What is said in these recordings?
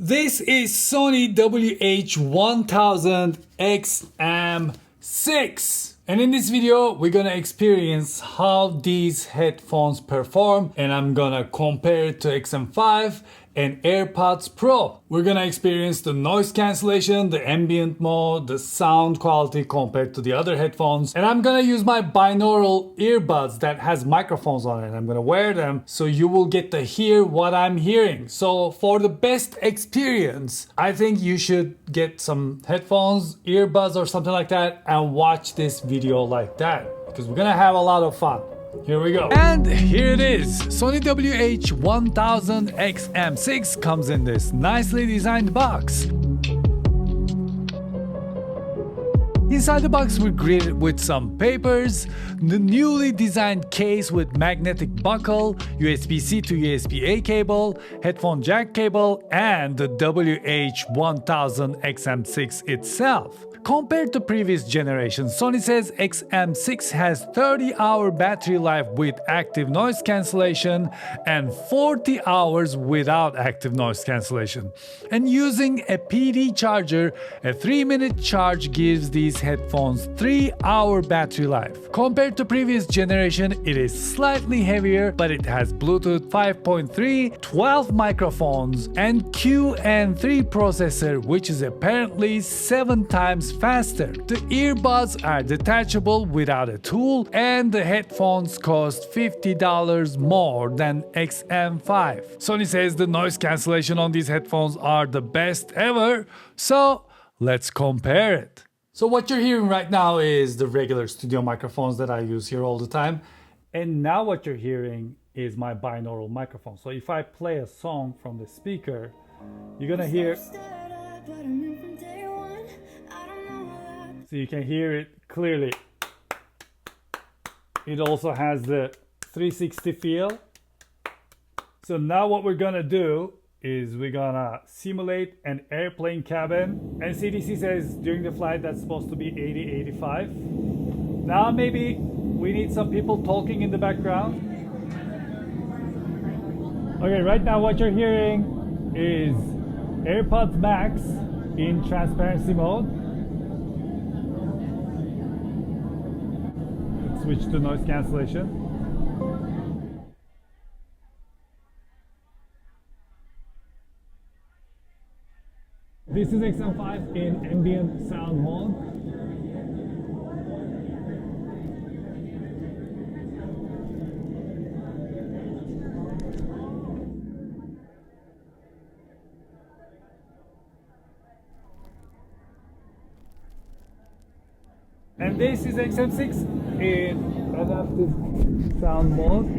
This is Sony WH-1000XM6. And in this video, we're gonna experience how these headphones perform, and I'm gonna compare it to XM5 and AirPods Pro. We're gonna experience the noise cancellation, the ambient mode, the sound quality compared to the other headphones, and I'm gonna use my binaural earbuds that has microphones on it. I'm gonna wear them so you will get to hear what I'm hearing. So for the best experience, I think you should get some headphones, earbuds or something like that and watch this video like that, because we're gonna have a lot of fun. Here we go. And here it is. Sony WH-1000XM6 comes in this nicely designed box. Inside the box we're greeted with some papers, the newly designed case with magnetic buckle, USB-C to USB-A cable, headphone jack cable, and the WH-1000XM6 itself. Compared to previous generations, Sony says XM6 has 30-hour battery life with active noise cancellation and 40 hours without active noise cancellation. And using a PD charger, a 3-minute charge gives these headphones 3-hour battery life. Compared to previous generation, it is slightly heavier, but it has Bluetooth 5.3, 12 microphones, and QN3 processor, which is apparently 7 times faster. The earbuds are detachable without a tool, and the headphones cost $50 more than XM5. Sony says the noise cancellation on these headphones are the best ever, so let's compare it. So what you're hearing right now is the regular studio microphones that I use here all the time, and now what you're hearing is my binaural microphone. So if I play a song from the speaker, you're gonna hear, so you can hear it clearly. It also has the 360 feel. So now what we're gonna do is we're gonna simulate an airplane cabin, and CDC says during the flight that's supposed to be 80-85. Now maybe we need some people talking in the background. Okay, right now what you're hearing is AirPods Max in transparency mode. Switch to noise cancellation. This is XM5 in ambient sound mode. And this is XM6 in adaptive sound mode.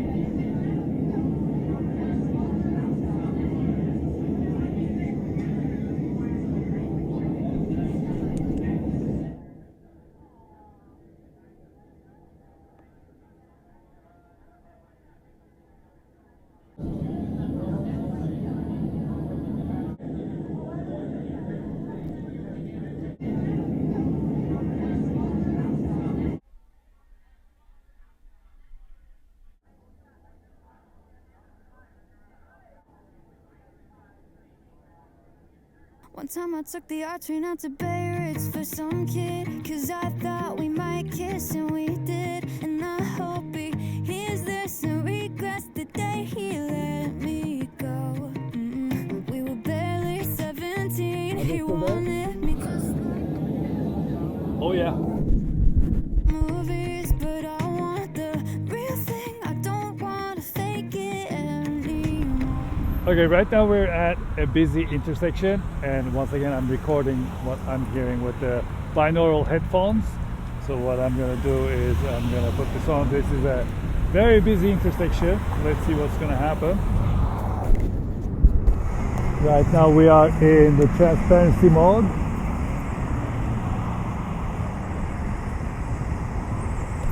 One time I took the R train out to Bay Ridge for some kid, cause I thought we might kiss and we did. And I hope he hears this and regrets the day he let me go. We were barely 17, he wanted me to start. Oh yeah. Movies, but I want the real thing, I don't want to fake it anymore. Okay, right now we're at a busy intersection, and once again I'm recording what I'm hearing with the binaural headphones. So what I'm gonna do is I'm gonna put this on. This is a very busy intersection. Let's see what's gonna happen. Right now we are in the transparency mode.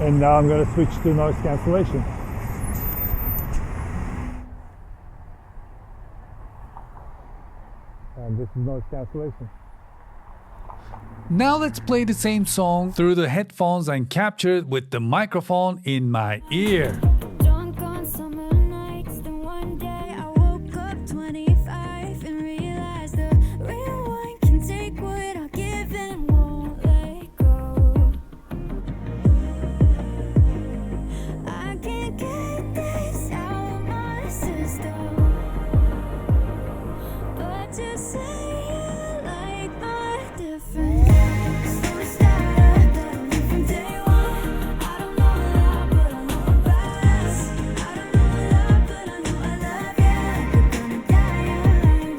And now I'm gonna switch to noise cancellation. And this is noise cancellation. Now let's play the same song through the headphones and capture it with the microphone in my ear. Drunk on summer nights, then one day I woke up 25 and realized that you say you like my different? Slow starter, but I knew from day one. I don't know a lot, but I know about us. I don't know a lot, but I know I love you. We're gonna die young.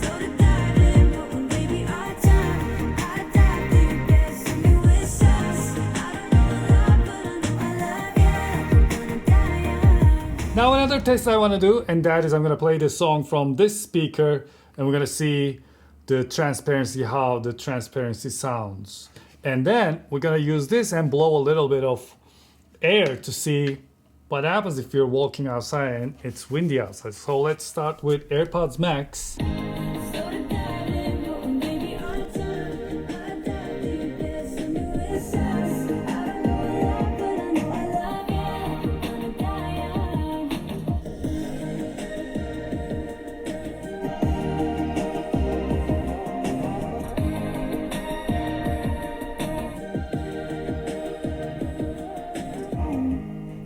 Slow to dive in, but when baby our time, I dive deep, yes, and you wish us. I don't know a lot, but I know I love you. We're gonna die young. Now another test I want to do, and that is I'm going to play this song from this speaker, and we're going to see the transparency, how the transparency sounds. And then we're going to use this and blow a little bit of air to see what happens if you're walking outside and it's windy outside. So let's start with AirPods Max. Slow to dive in, but when baby our time, I dive deep, yes, and you wish us. I don't know a lot, but I know I love you. We're gonna die young.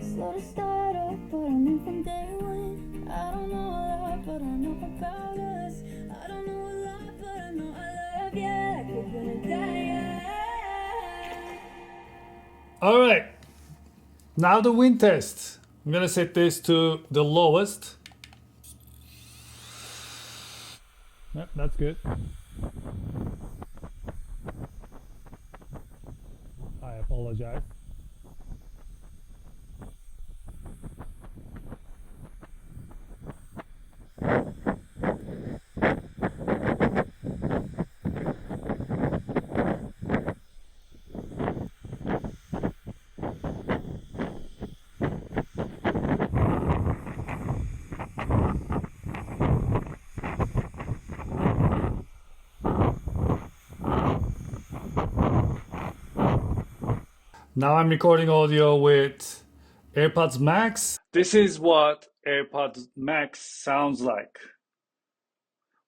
Slow to start up, but I knew from day one. I don't know a lot, but I know about us. I don't know a lot, but I know I love you. Like we're gonna die young. All right, now the wind test. I'm going to set this to the lowest. Yep, that's good. I apologize. Now I'm recording audio with AirPods Max. This is what AirPods Max sounds like.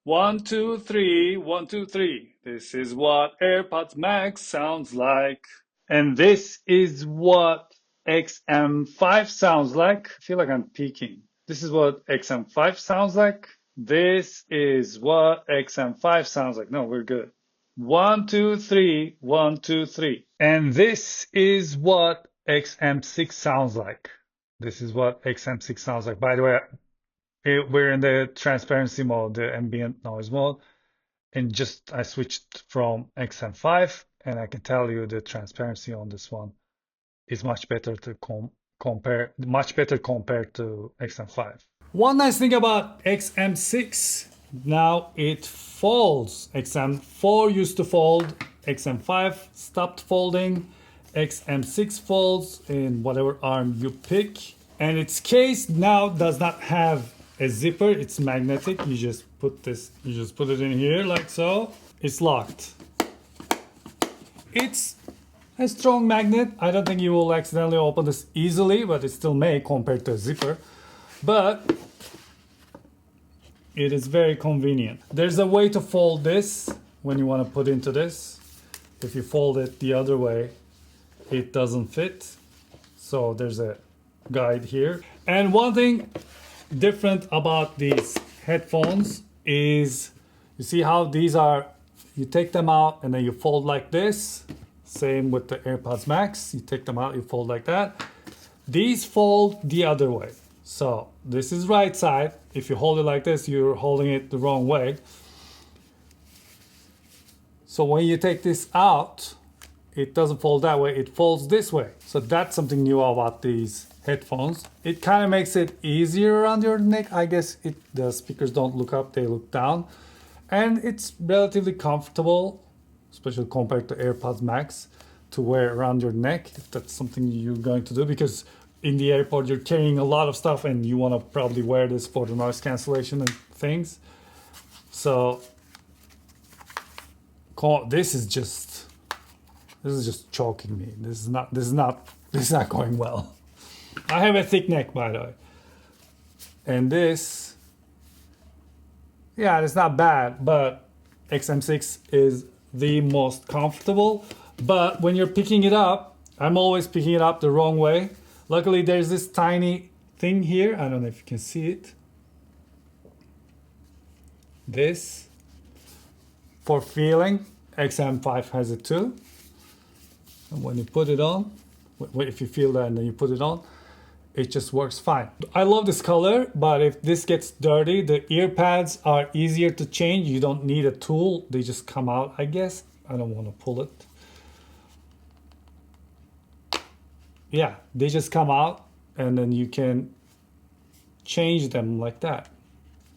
1, 2, 3, 1, 2, 3. This is what AirPods Max sounds like. And this is what XM5 sounds like. I feel like I'm peaking. This is what XM5 sounds like. This is what XM5 sounds like. No, we're good. 1, 2, 3, 1, 2, 3. And this is what XM6 sounds like. This is what XM6 sounds like. By the way, we're in the transparency mode, the ambient noise mode. And just I switched from XM5, and I can tell you the transparency on this one is much better to compare, much better compared to XM5. One nice thing about XM6, now it folds. XM4 used to fold, XM5 stopped folding, XM6 folds in whatever arm you pick. And its case now does not have a zipper, it's magnetic. You just put it in here like so. It's locked. It's a strong magnet. I don't think you will accidentally open this easily, but it still may compared to a zipper. But it is very convenient. There's a way to fold this when you want to put into this. If you fold it the other way, it doesn't fit. So there's a guide here. And one thing different about these headphones is, you see how these are, you take them out and then you fold like this. Same with the AirPods Max. You take them out, you fold like that. These fold the other way. So this is right side. If you hold it like this, you're holding it the wrong way. So when you take this out, it doesn't fold that way, it folds this way. So that's something new about these headphones. It kind of makes it easier around your neck. I guess the speakers don't look up, they look down. And it's relatively comfortable, especially compared to AirPods Max, to wear around your neck, if that's something you're going to do, because in the airport you're carrying a lot of stuff and you want to probably wear this for the noise cancellation and things. So this is just choking me. This is not going well. I have a thick neck, by the way. And this, yeah, it's not bad, but XM6 is the most comfortable. But when you're picking it up, I'm always picking it up the wrong way. Luckily, there's this tiny thing here. I don't know if you can see it. this for feeling. XM5 has it too. And when you put it on, if you feel that and then you put it on, it just works fine. I love this color, but if this gets dirty, the ear pads are easier to change. You don't need a tool. They just come out, I guess. I don't want to pull it. Yeah, they just come out and then you can change them like that.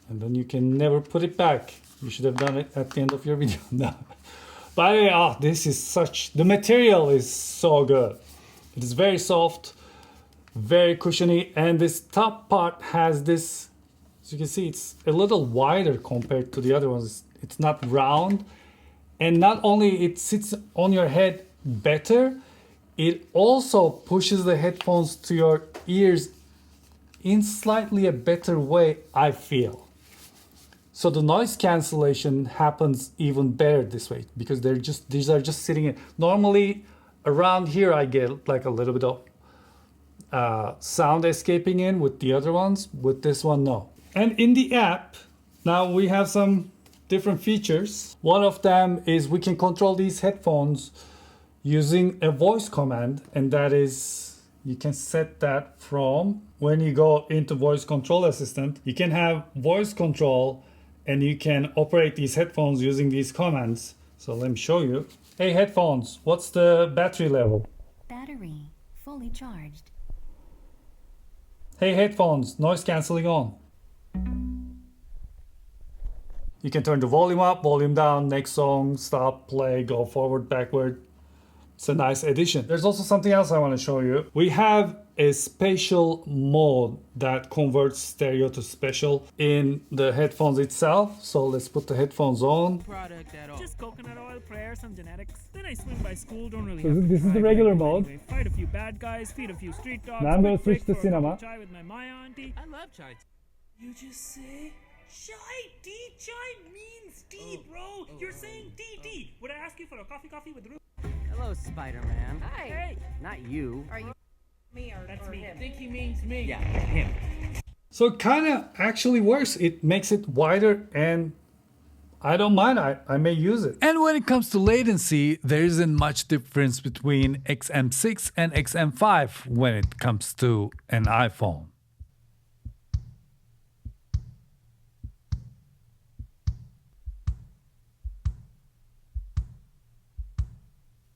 And then you can never put it back. You should have done it at the end of your video. No. But oh, this is such, the material is so good. It is very soft, very cushiony, and this top part has this, as you can see, it's a little wider compared to the other ones. It's not round, and not only it sits on your head better, it also pushes the headphones to your ears in slightly a better way, I feel. So the noise cancellation happens even better this way because these are just sitting in. Normally around here I get like a little bit of sound escaping in with the other ones. With this one, no. And in the app, now we have some different features. One of them is we can control these headphones using a voice command, and that is, you can set that from when you go into voice control assistant. You can have voice control and you can operate these headphones using these commands. So let me show you. Hey headphones, what's the battery level? Battery fully charged. Hey headphones, noise cancelling on. You can turn the volume up, volume down, next song, stop, play, go forward, backward. It's a nice addition. There's also something else I want to show you. We have a spatial mode that converts stereo to spatial in the headphones itself. So let's put the headphones on. Product at all. Just coconut oil, prayer, some genetics. Then I swing by school, don't really So have to this is the drive regular anywhere mode. anyway. Fight a few bad guys, feed a few street dogs. Now I'm gonna quick switch break to for a cup cinema. of chai with my auntie. I love chai. You just say chai, tea, chai means tea, bro. You're saying tea. Would I ask you for a coffee with root? Hello, Spider-Man. Hi. Hey, Not you. Are you me or, that's or me. him? I think he means me. Yeah, him. So it kind of actually works. It makes it wider and I don't mind. I may use it. And when it comes to latency, there isn't much difference between XM6 and XM5 when it comes to an iPhone.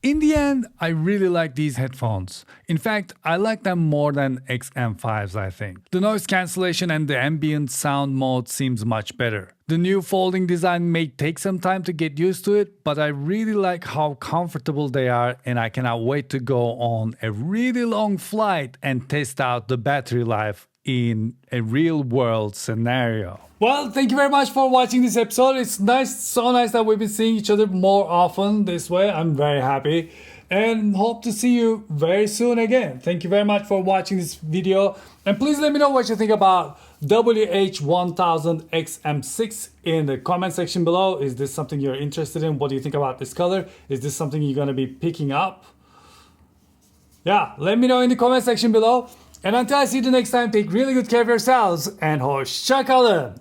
In the end, I really like these headphones. In fact, I like them more than XM5s, I think. The noise cancellation and the ambient sound mode seems much better. The new folding design may take some time to get used to it, but I really like how comfortable they are and I cannot wait to go on a really long flight and test out the battery life in a real world scenario. Well, thank you very much for watching this episode. It's nice, so nice that we've been seeing each other more often this way. I'm very happy and hope to see you very soon again. Thank you very much for watching this video. And please let me know what you think about WH-1000XM6 in the comment section below. Is this something you're interested in? What do you think about this color? Is this something you're going to be picking up? Yeah, let me know in the comment section below. And until I see you the next time, take really good care of yourselves and hoşça kalın.